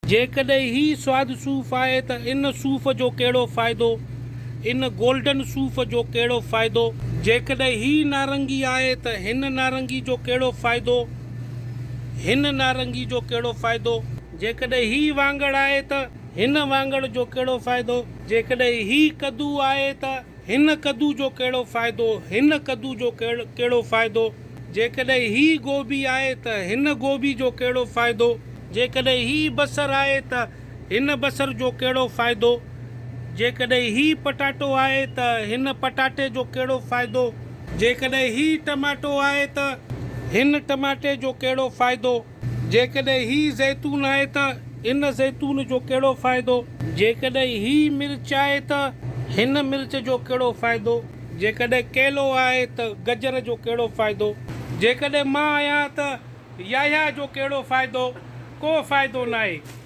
जेकॾहिं ही स्वाद सूफ़ आहे त इन सूफ़ जो कहिड़ो फ़ाइदो, इन गोल्डन सूफ़ जो कहिड़ो फ़ाइदो। जेकॾहिं ही नारंगी आहे त हिन नारंगी जो कहिड़ो फ़ाइदो, हिन नारंगी जो कहिड़ो फ़ाइदो। जेकॾहिं ही वांगड़ आहे त हिन वांगड़ जो कहिड़ो फ़ाइदो। जेकॾहिं ही कद्दू आहे त हिन कद्दू जो कहिड़ो फ़ाइदो, हिन कद्दू जो कहिड़ो फ़ाइदो। जेकॾहिं ही गोभी आहे त हिन गोभी जो कहिड़ो फ़ाइदो। जेकॾहिं ही बसर आहे त हिन बसर जो कहिड़ो फ़ाइदो। जेकॾहिं ही पटाटो आहे त हिन पटाटे जो कहिड़ो फ़ाइदो। जेकॾहिं ही टमाटो आहे त हिन टमाटे जो कहिड़ो फ़ाइदो। जेकॾहिं ही ज़ैतून आहे त इन ज़ैतून जो कहिड़ो फ़ाइदो। जेकॾहिं ही मिर्च आहे त हिन मिर्च जो कहिड़ो फ़ाइदो। जेकॾहिं केलो आहे त गजर जो कहिड़ो फ़ाइदो। जेकॾहिं मां आहियां त याया जो कहिड़ो फ़ाइदो। को फ़ाइदो न आहे।